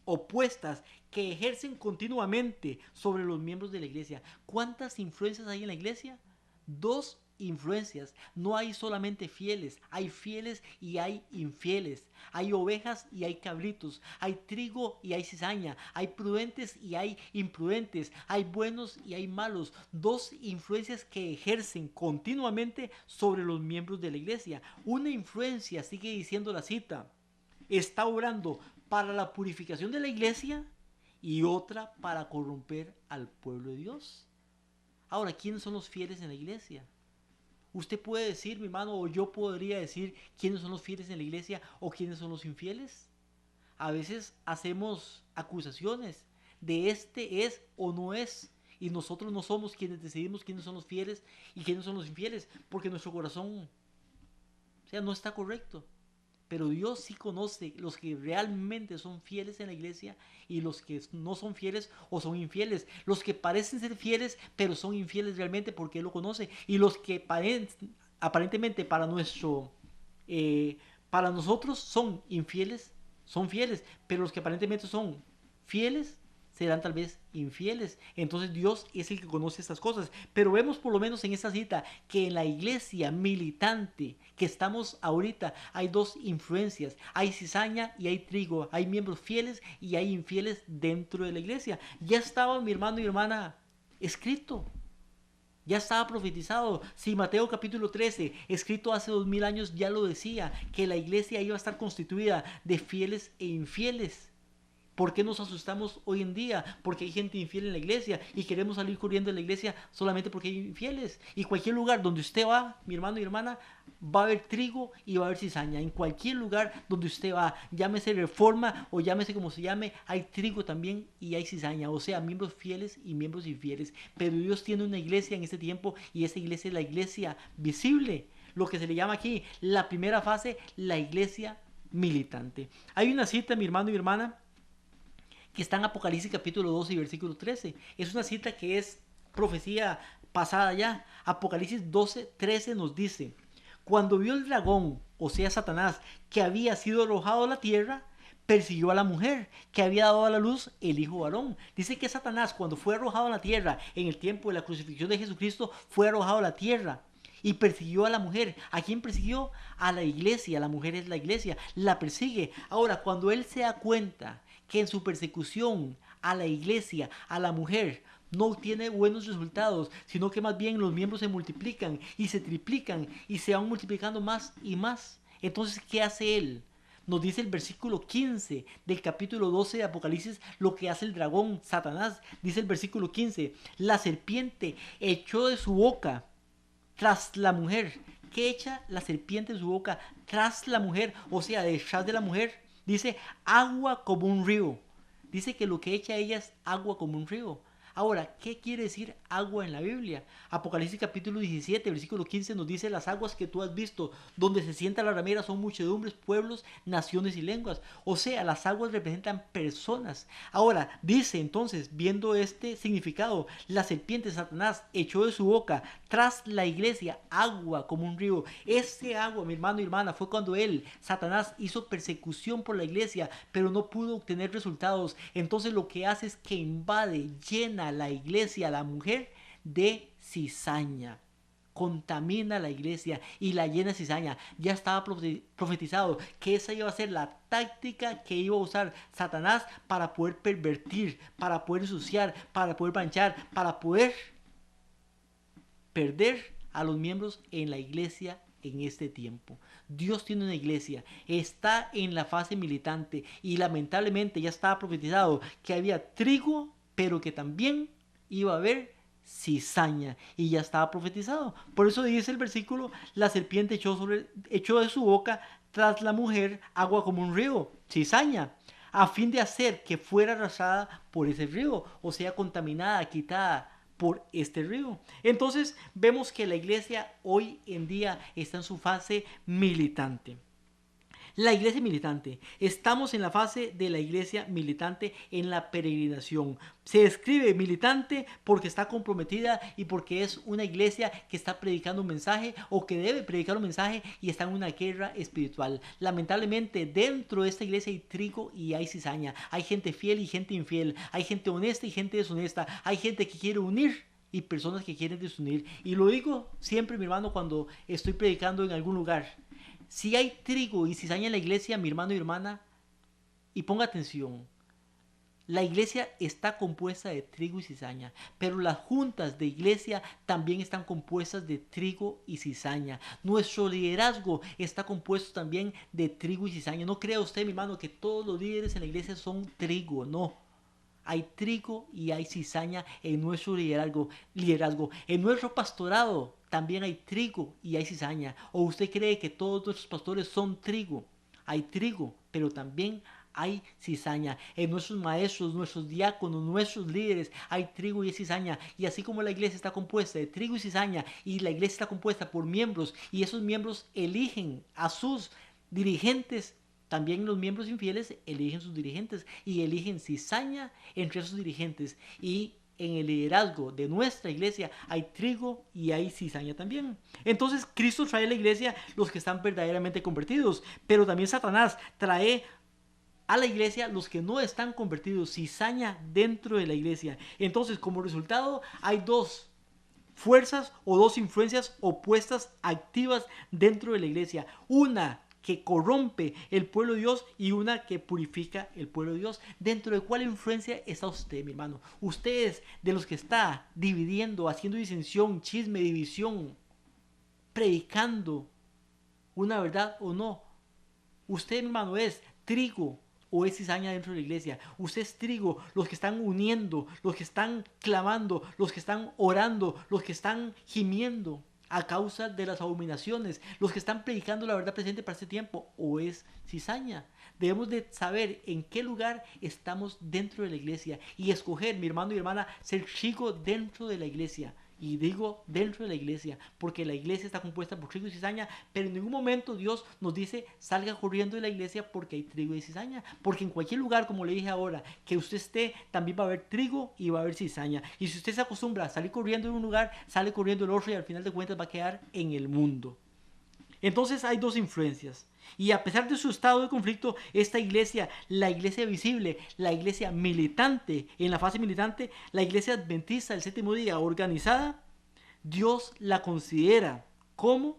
opuestas que ejercen continuamente sobre los miembros de la iglesia. ¿Cuántas influencias hay en la iglesia? Dos influencias. No hay solamente fieles, hay fieles y hay infieles. Hay ovejas y hay cabritos. Hay trigo y hay cizaña. Hay prudentes y hay imprudentes. Hay buenos y hay malos. Dos influencias que ejercen continuamente sobre los miembros de la iglesia. Una influencia, sigue diciendo la cita, está obrando para la purificación de la iglesia y otra para corromper al pueblo de Dios. Ahora, ¿quiénes son los fieles en la iglesia? Usted puede decir, mi hermano, o yo podría decir quiénes son los fieles en la iglesia o quiénes son los infieles. A veces hacemos acusaciones de este es o no es, y nosotros no somos quienes decidimos quiénes son los fieles y quiénes son los infieles, porque nuestro corazón, o sea, no está correcto. Pero Dios sí conoce los que realmente son fieles en la iglesia y los que no son fieles o son infieles. Los que parecen ser fieles pero son infieles realmente, porque Él lo conoce. Y los que aparentemente para nosotros son infieles, son fieles. Pero los que aparentemente son fieles serán tal vez infieles. Entonces Dios es el que conoce estas cosas. Pero vemos por lo menos en esta cita que en la iglesia militante que estamos ahorita hay dos influencias. Hay cizaña y hay trigo. Hay miembros fieles y hay infieles dentro de la iglesia. Ya estaba, mi hermano y hermana, escrito. Ya estaba profetizado. Si Mateo capítulo 13, escrito hace 2000 años, ya lo decía, que la iglesia iba a estar constituida de fieles e infieles. ¿Por qué nos asustamos hoy en día? Porque hay gente infiel en la iglesia y queremos salir corriendo de la iglesia solamente porque hay infieles. Y cualquier lugar donde usted va, mi hermano y hermana, va a haber trigo y va a haber cizaña. En cualquier lugar donde usted va, llámese Reforma o llámese como se llame, hay trigo también y hay cizaña. O sea, miembros fieles y miembros infieles. Pero Dios tiene una iglesia en este tiempo y esa iglesia es la iglesia visible. Lo que se le llama aquí, la primera fase, la iglesia militante. Hay una cita, mi hermano y hermana, que está en Apocalipsis capítulo 12 y versículo 13. Es una cita que es profecía pasada ya. Apocalipsis 12, 13 nos dice: cuando vio el dragón, o sea Satanás, que había sido arrojado a la tierra, persiguió a la mujer que había dado a la luz el hijo varón. Dice que Satanás, cuando fue arrojado a la tierra en el tiempo de la crucifixión de Jesucristo, fue arrojado a la tierra. y persiguió a la mujer. ¿A quién persiguió? A la iglesia. La mujer es la iglesia. La persigue. Ahora, cuando él se da cuenta que en su persecución a la iglesia, a la mujer, no obtiene buenos resultados, sino que más bien los miembros se multiplican y se triplican y se van multiplicando más y más. Entonces, ¿qué hace él? Nos dice el versículo 15 del capítulo 12 de Apocalipsis lo que hace el dragón, Satanás. Dice el versículo 15, la serpiente echó de su boca tras la mujer. ¿Qué echa la serpiente de su boca tras la mujer? O sea, detrás de la mujer. Dice agua como un río. Dice que lo que echa ella es agua como un río. Ahora, ¿qué quiere decir agua en la Biblia? Apocalipsis capítulo 17, versículo 15 nos dice: las aguas que tú has visto, donde se sienta la ramera, son muchedumbres, pueblos, naciones y lenguas. O sea, las aguas representan personas. Ahora, dice entonces, viendo este significado, la serpiente, Satanás, echó de su boca tras la iglesia agua como un río. Ese agua, mi hermano y hermana, fue cuando él, Satanás, hizo persecución por la iglesia, pero no pudo obtener resultados. Entonces lo que hace es que invade, llena la iglesia, la mujer, de cizaña. Contamina la iglesia y la llena de cizaña. Ya estaba profetizado que esa iba a ser la táctica que iba a usar Satanás para poder pervertir, para poder ensuciar, para poder manchar, para poder perder a los miembros en la iglesia en este tiempo. Dios tiene una iglesia, está en la fase militante y lamentablemente ya estaba profetizado que había trigo, pero que también iba a haber cizaña, y ya estaba profetizado. Por eso dice el versículo: la serpiente echó de su boca tras la mujer agua como un río, cizaña, a fin de hacer que fuera arrasada por ese río, o sea, contaminada, quitada por este río. Entonces vemos que la iglesia hoy en día está en su fase militante. La iglesia militante. Estamos en la fase de la iglesia militante en la peregrinación. Se describe militante porque está comprometida y porque es una iglesia que está predicando un mensaje o que debe predicar un mensaje y está en una guerra espiritual. Lamentablemente dentro de esta iglesia hay trigo y hay cizaña. Hay gente fiel y gente infiel. Hay gente honesta y gente deshonesta. Hay gente que quiere unir y personas que quieren desunir. Y lo digo siempre, mi hermano, cuando estoy predicando en algún lugar. Si hay trigo y cizaña en la iglesia, mi hermano y hermana, y ponga atención, la iglesia está compuesta de trigo y cizaña, pero las juntas de iglesia también están compuestas de trigo y cizaña. Nuestro liderazgo está compuesto también de trigo y cizaña. No crea usted, mi hermano, que todos los líderes en la iglesia son trigo, no. Hay trigo y hay cizaña en nuestro liderazgo. En nuestro pastorado también hay trigo y hay cizaña. ¿O usted cree que todos nuestros pastores son trigo? Hay trigo, pero también hay cizaña. En nuestros maestros, nuestros diáconos, nuestros líderes hay trigo y hay cizaña. Y así como la iglesia está compuesta de trigo y cizaña, y la iglesia está compuesta por miembros, y esos miembros eligen a sus dirigentes, también los miembros infieles eligen sus dirigentes y eligen cizaña entre esos dirigentes. Y en el liderazgo de nuestra iglesia hay trigo y hay cizaña también. Entonces Cristo trae a la iglesia los que están verdaderamente convertidos, pero también Satanás trae a la iglesia los que no están convertidos, cizaña dentro de la iglesia. Entonces, como resultado, hay dos fuerzas o dos influencias opuestas activas dentro de la iglesia. Una que corrompe el pueblo de Dios y una que purifica el pueblo de Dios. ¿Dentro de cuál influencia está usted, mi hermano? Usted es de los que está dividiendo, haciendo disensión, chisme, división, predicando una verdad o no. Usted, mi hermano, es trigo o es cizaña dentro de la iglesia. Usted es trigo, los que están uniendo, los que están clamando, los que están orando, los que están gimiendo a causa de las abominaciones, los que están predicando la verdad presente para este tiempo, o es cizaña. Debemos de saber en qué lugar estamos dentro de la iglesia y escoger, mi hermano y hermana, ser trigo dentro de la iglesia. Y digo dentro de la iglesia, porque la iglesia está compuesta por trigo y cizaña, pero en ningún momento Dios nos dice salga corriendo de la iglesia porque hay trigo y cizaña. Porque en cualquier lugar, como le dije ahora, que usted esté, también va a haber trigo y va a haber cizaña. Y si usted se acostumbra a salir corriendo en un lugar, sale corriendo el otro y al final de cuentas va a quedar en el mundo. Entonces hay dos influencias. Y a pesar de su estado de conflicto, esta iglesia, la iglesia visible, la iglesia militante, en la fase militante, la iglesia adventista del séptimo día organizada, Dios la considera como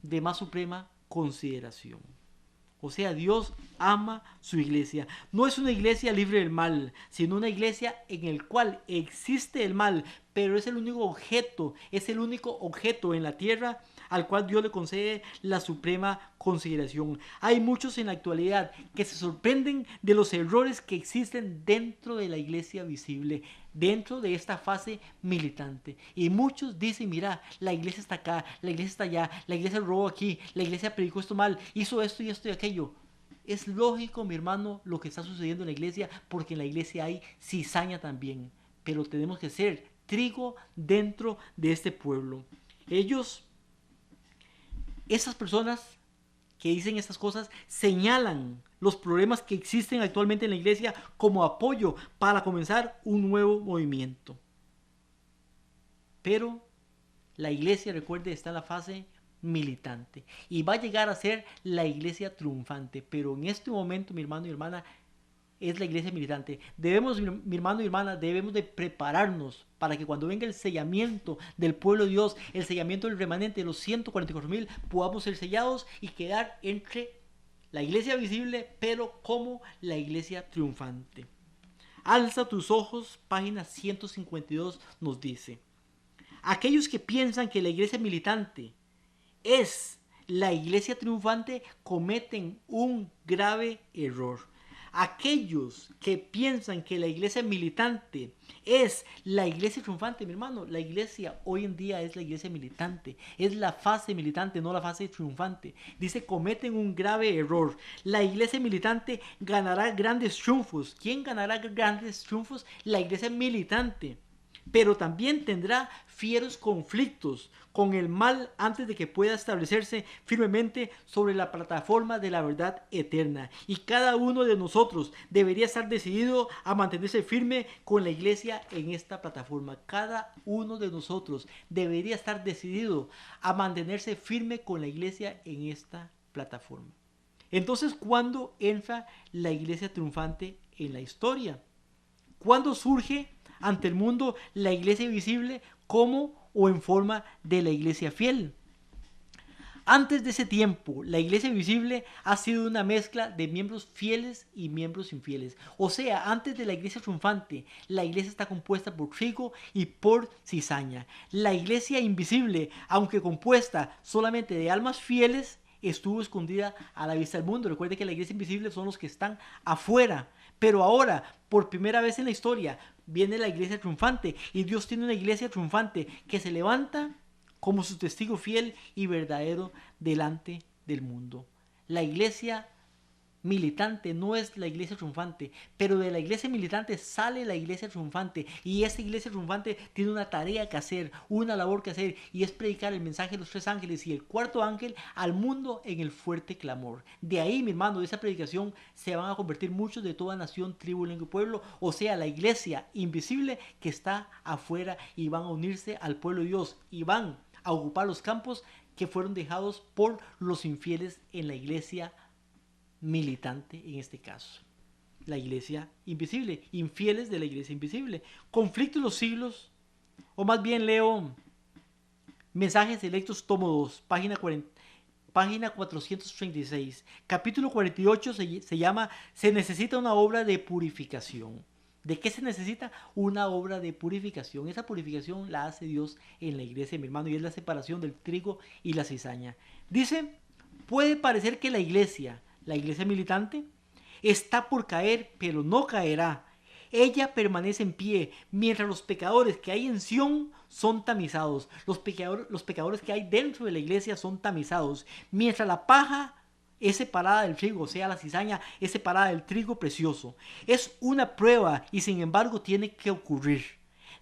de más suprema consideración. O sea, Dios ama su iglesia. No es una iglesia libre del mal, sino una iglesia en la cual existe el mal, pero es el único objeto en la tierra al cual Dios le concede la suprema consideración. Hay muchos en la actualidad que se sorprenden de los errores que existen dentro de la iglesia visible, dentro de esta fase militante. Y muchos dicen, mira, la iglesia está acá, la iglesia está allá, la iglesia robó aquí, la iglesia predicó esto mal, hizo esto y esto y aquello. Es lógico, mi hermano, lo que está sucediendo en la iglesia, porque en la iglesia hay cizaña también. Pero tenemos que ser trigo dentro de este pueblo. Esas personas que dicen estas cosas señalan los problemas que existen actualmente en la iglesia como apoyo para comenzar un nuevo movimiento. Pero la iglesia, recuerde, está en la fase militante y va a llegar a ser la iglesia triunfante. Pero en este momento, mi hermano y hermana, es la iglesia militante. Debemos, mi hermano y hermana, debemos de prepararnos para que cuando venga el sellamiento del pueblo de Dios, el sellamiento del remanente de los 144,000, podamos ser sellados y quedar entre la iglesia visible, pero como la iglesia triunfante. Alza tus ojos, página 152 nos dice: aquellos que piensan que la iglesia militante es la iglesia triunfante cometen un grave error. Aquellos que piensan que la iglesia militante es la iglesia triunfante, mi hermano, la iglesia hoy en día es la iglesia militante, es la fase militante, no la fase triunfante. Dice, cometen un grave error. La iglesia militante ganará grandes triunfos. ¿Quién ganará grandes triunfos? La iglesia militante. Pero también tendrá fieros conflictos con el mal antes de que pueda establecerse firmemente sobre la plataforma de la verdad eterna. Y cada uno de nosotros debería estar decidido a mantenerse firme con la iglesia en esta plataforma. Cada uno de nosotros debería estar decidido a mantenerse firme con la iglesia en esta plataforma. Entonces, ¿cuándo entra la iglesia triunfante en la historia? ¿Cuándo surge ante el mundo la iglesia visible como o en forma de la iglesia fiel? Antes de ese tiempo, la iglesia visible ha sido una mezcla de miembros fieles y miembros infieles. O sea, antes de la iglesia triunfante, la iglesia está compuesta por trigo y por cizaña. La iglesia invisible, aunque compuesta solamente de almas fieles, estuvo escondida a la vista del mundo. Recuerde que la iglesia invisible son los que están afuera. Pero ahora, por primera vez en la historia, viene la iglesia triunfante. Y Dios tiene una iglesia triunfante que se levanta como su testigo fiel y verdadero delante del mundo. La iglesia militante no es la iglesia triunfante, pero de la iglesia militante sale la iglesia triunfante, y esa iglesia triunfante tiene una tarea que hacer, una labor que hacer, y es predicar el mensaje de los 3 ángeles y el 4º ángel al mundo en el fuerte clamor. De ahí, mi hermano, de esa predicación se van a convertir muchos de toda nación, tribu, lengua y pueblo, o sea, la iglesia invisible que está afuera, y van a unirse al pueblo de Dios y van a ocupar los campos que fueron dejados por los infieles en la iglesia militante, en este caso la iglesia invisible, infieles de la iglesia invisible. Conflicto de los siglos, o más bien leo Mensajes Selectos, tomo 2, página 436, capítulo 48, se llama Se necesita una obra de purificación. ¿De qué se necesita? Una obra de purificación. Esa purificación la hace Dios en la iglesia, mi hermano, y es la separación del trigo y la cizaña. Dice, puede parecer que la iglesia militante está por caer, pero no caerá. Ella permanece en pie, mientras los pecadores que hay en Sión son tamizados. Los pecadores que hay dentro de la iglesia son tamizados. Mientras la paja es separada del trigo, o sea, la cizaña es separada del trigo precioso. Es una prueba y sin embargo tiene que ocurrir.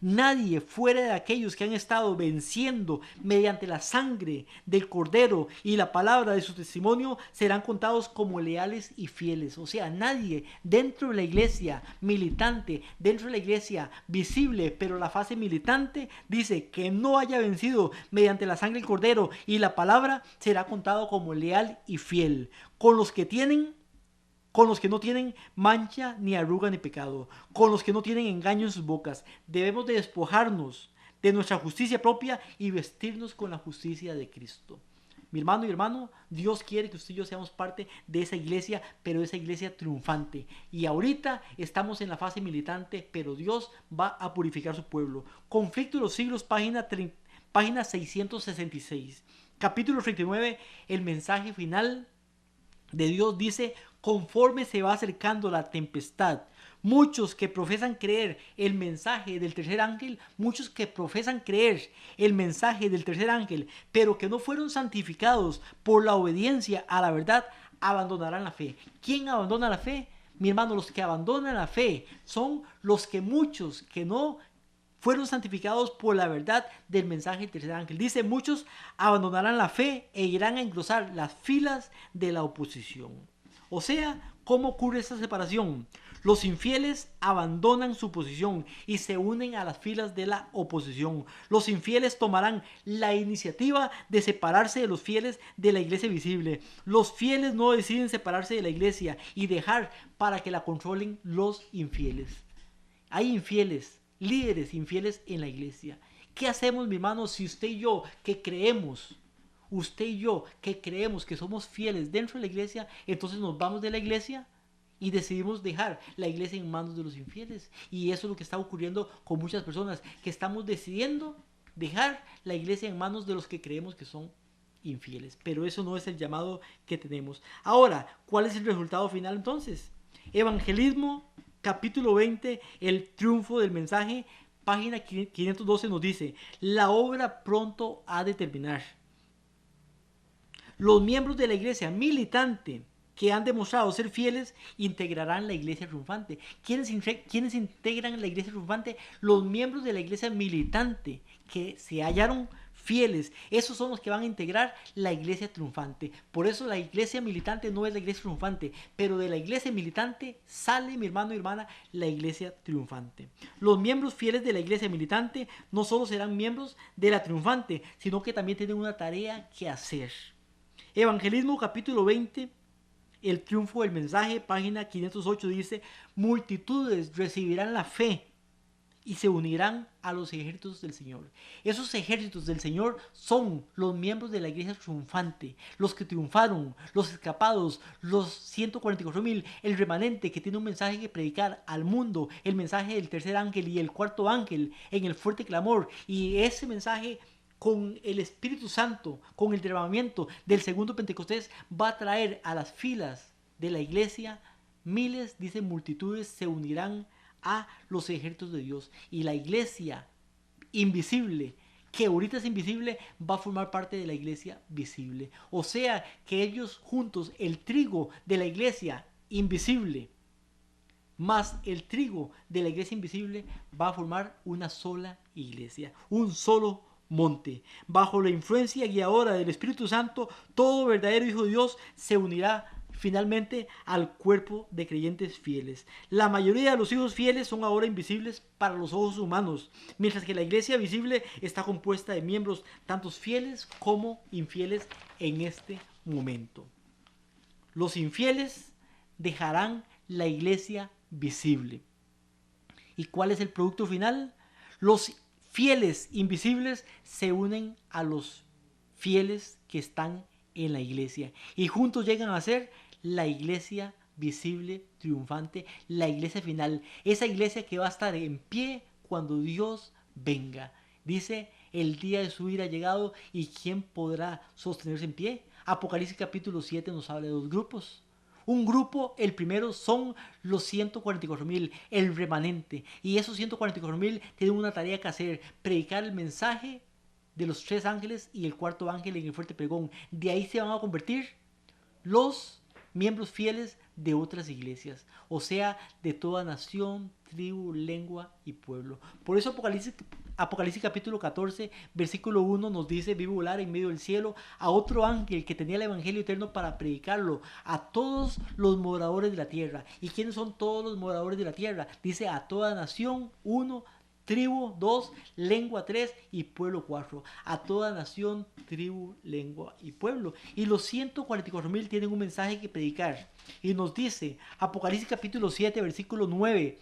Nadie fuera de aquellos que han estado venciendo mediante la sangre del Cordero y la palabra de su testimonio serán contados como leales y fieles. O sea, nadie dentro de la iglesia militante, dentro de la iglesia visible, pero la fase militante, dice que no haya vencido mediante la sangre del Cordero y la palabra, será contado como leal y fiel. Con los que no tienen mancha, ni arruga, ni pecado, con los que no tienen engaño en sus bocas. Debemos de despojarnos de nuestra justicia propia y vestirnos con la justicia de Cristo. Mi hermano y hermano, Dios quiere que usted y yo seamos parte de esa iglesia, pero esa iglesia triunfante. Y ahorita estamos en la fase militante, pero Dios va a purificar su pueblo. Conflicto de los siglos, página 666. Capítulo 39, el mensaje final de Dios dice: conforme se va acercando la tempestad, muchos que profesan creer el mensaje del tercer ángel, pero que no fueron santificados por la obediencia a la verdad, abandonarán la fe. ¿Quién abandona la fe? Mi hermano, los que abandonan la fe son los que muchos que no fueron santificados por la verdad del mensaje del tercer ángel. Dice: muchos abandonarán la fe e irán a engrosar las filas de la oposición. O sea, ¿cómo ocurre esta separación? Los infieles abandonan su posición y se unen a las filas de la oposición. Los infieles tomarán la iniciativa de separarse de los fieles de la iglesia visible. Los fieles no deciden separarse de la iglesia y dejar para que la controlen los infieles. Hay infieles, líderes infieles en la iglesia. ¿Qué hacemos, mi hermano, si usted y yo que creemos que somos fieles dentro de la iglesia, entonces nos vamos de la iglesia y decidimos dejar la iglesia en manos de los infieles? Y eso es lo que está ocurriendo con muchas personas, que estamos decidiendo dejar la iglesia en manos de los que creemos que son infieles. Pero eso no es el llamado que tenemos. Ahora, ¿cuál es el resultado final entonces? Evangelismo, capítulo 20, el triunfo del mensaje, página 512 nos dice: la obra pronto ha de terminar. Los miembros de la iglesia militante que han demostrado ser fieles integrarán la iglesia triunfante. ¿Quiénes integran la iglesia triunfante? Los miembros de la iglesia militante que se hallaron fieles. Esos son los que van a integrar la iglesia triunfante. Por eso la iglesia militante no es la iglesia triunfante, pero de la iglesia militante sale, mi hermano y hermana, la iglesia triunfante. Los miembros fieles de la iglesia militante no solo serán miembros de la triunfante, sino que también tienen una tarea que hacer. Evangelismo, capítulo 20, el triunfo del mensaje, página 508 dice: multitudes recibirán la fe y se unirán a los ejércitos del Señor. Esos ejércitos del Señor son los miembros de la iglesia triunfante, los que triunfaron, los escapados, los 144,000, el remanente que tiene un mensaje que predicar al mundo, el mensaje del tercer ángel y el cuarto ángel en el fuerte clamor. Y ese mensaje, con el Espíritu Santo, con el derramamiento del segundo Pentecostés, va a traer a las filas de la iglesia miles, dice, multitudes se unirán a los ejércitos de Dios. Y la iglesia invisible, que ahorita es invisible, va a formar parte de la iglesia visible. O sea que ellos juntos, el trigo de la iglesia invisible más el trigo de la iglesia invisible, va a formar una sola iglesia, un solo monte. Bajo la influencia guiadora del Espíritu Santo, todo verdadero hijo de Dios se unirá finalmente al cuerpo de creyentes fieles. La mayoría de los hijos fieles son ahora invisibles para los ojos humanos, mientras que la iglesia visible está compuesta de miembros tanto fieles como infieles en este momento. Los infieles dejarán la iglesia visible. ¿Y cuál es el producto final? Los fieles invisibles se unen a los fieles que están en la iglesia y juntos llegan a ser la iglesia visible, triunfante, la iglesia final, esa iglesia que va a estar en pie cuando Dios venga. Dice: el día de su ira ha llegado, y ¿quién podrá sostenerse en pie? Apocalipsis capítulo 7 nos habla de dos grupos. Un grupo, el primero, son los 144,000, el remanente. Y esos 144,000 tienen una tarea que hacer: predicar el mensaje de los tres ángeles y el cuarto ángel en el fuerte pregón. De ahí se van a convertir los miembros fieles de otras iglesias, o sea, de toda nación, tribu, lengua y pueblo. Por eso Apocalipsis capítulo 14, versículo 1 nos dice: vi volar en medio del cielo a otro ángel que tenía el evangelio eterno para predicarlo a todos los moradores de la tierra. ¿Y quiénes son todos los moradores de la tierra? Dice: a toda nación, 1, tribu 2, lengua 3 y pueblo 4. A toda nación, tribu, lengua y pueblo. Y los 144,000 tienen un mensaje que predicar. Y nos dice Apocalipsis capítulo 7, versículo 9: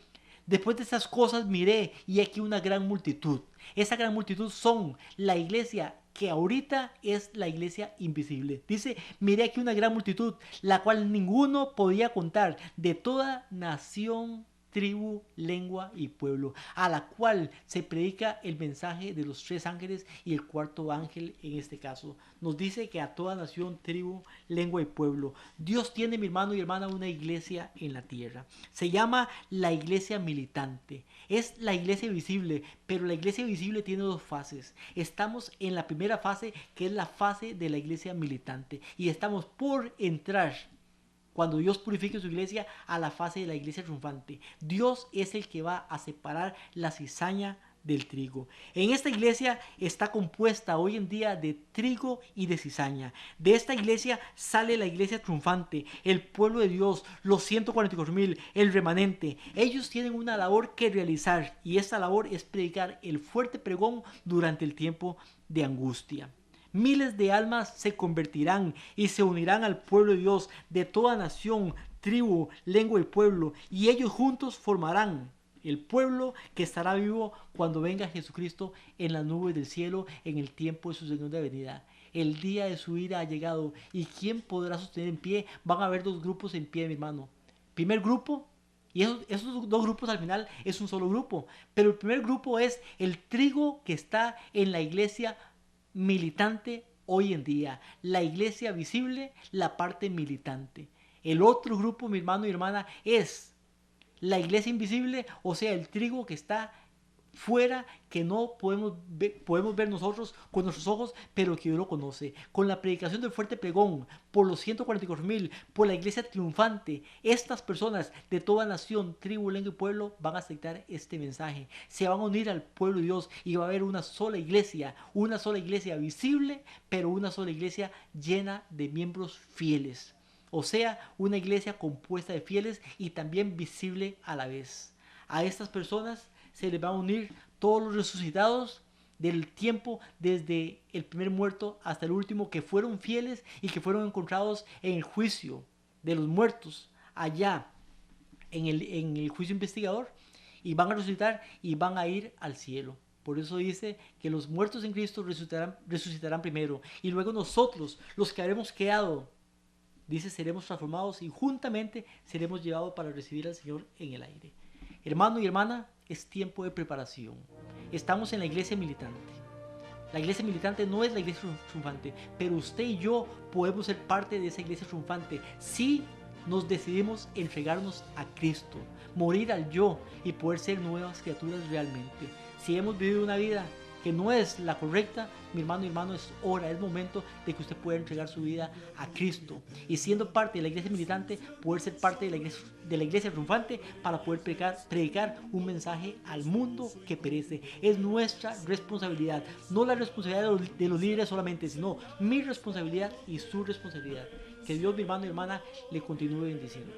Después de esas cosas miré y aquí una gran multitud. Esa gran multitud son la iglesia que ahorita es la iglesia invisible. Dice, miré aquí una gran multitud, la cual ninguno podía contar, de toda nación, tribu, lengua y pueblo, a la cual se predica el mensaje de los 3 ángeles y el 4º ángel en este caso. Nos dice que a toda nación, tribu, lengua y pueblo. Dios tiene, mi hermano y hermana, una iglesia en la tierra. Se llama la iglesia militante. Es la iglesia visible, pero la iglesia visible tiene 2 fases. Estamos en la primera fase, que es la fase de la iglesia militante, y estamos por entrar, cuando Dios purifique su iglesia, a la fase de la iglesia triunfante. Dios es el que va a separar la cizaña del trigo. En esta iglesia está compuesta hoy en día de trigo y de cizaña. De esta iglesia sale la iglesia triunfante, el pueblo de Dios, los 144,000, el remanente. Ellos tienen una labor que realizar, y esta labor es predicar el fuerte pregón durante el tiempo de angustia. Miles de almas se convertirán y se unirán al pueblo de Dios de toda nación, tribu, lengua y pueblo, y ellos juntos formarán el pueblo que estará vivo cuando venga Jesucristo en las nubes del cielo en el tiempo de su segunda venida. El día de su ira ha llegado, y ¿quién podrá sostener en pie? Van a haber 2 grupos en pie, mi hermano. Primer grupo, y esos 2 grupos al final es un solo grupo, pero el primer grupo es el trigo que está en la iglesia militante hoy en día, la iglesia visible, la parte militante. El otro grupo, mi hermano y hermana, es la iglesia invisible, o sea, el trigo que está fuera, que no podemos ver nosotros con nuestros ojos, pero que Dios lo conoce. Con la predicación del fuerte pregón, por los 144,000, por la iglesia triunfante, estas personas de toda nación, tribu, lengua y pueblo van a aceptar este mensaje. Se van a unir al pueblo de Dios, y va a haber una sola iglesia visible, pero una sola iglesia llena de miembros fieles. O sea, una iglesia compuesta de fieles y también visible a la vez. A estas personas se les va a unir todos los resucitados del tiempo, desde el primer muerto hasta el último, que fueron fieles y que fueron encontrados en el juicio de los muertos, allá en el juicio investigador, y van a resucitar y van a ir al cielo. Por eso dice que los muertos en Cristo resucitarán primero, y luego nosotros, los que habremos quedado, dice, seremos transformados y juntamente seremos llevados para recibir al Señor en el aire. Hermano y hermana, es tiempo de preparación. Estamos en la iglesia militante. La iglesia militante no es la iglesia triunfante, pero usted y yo podemos ser parte de esa iglesia triunfante si nos decidimos entregarnos a Cristo, morir al yo y poder ser nuevas criaturas realmente. Si hemos vivido una vida que no es la correcta, mi hermano y hermano, es hora, es momento de que usted pueda entregar su vida a Cristo, y siendo parte de la iglesia militante, poder ser parte de la iglesia triunfante, para poder predicar un mensaje al mundo que perece. Es nuestra responsabilidad, no la responsabilidad de los líderes solamente, sino mi responsabilidad y su responsabilidad. Que Dios, mi hermano y hermana, le continúe bendiciendo.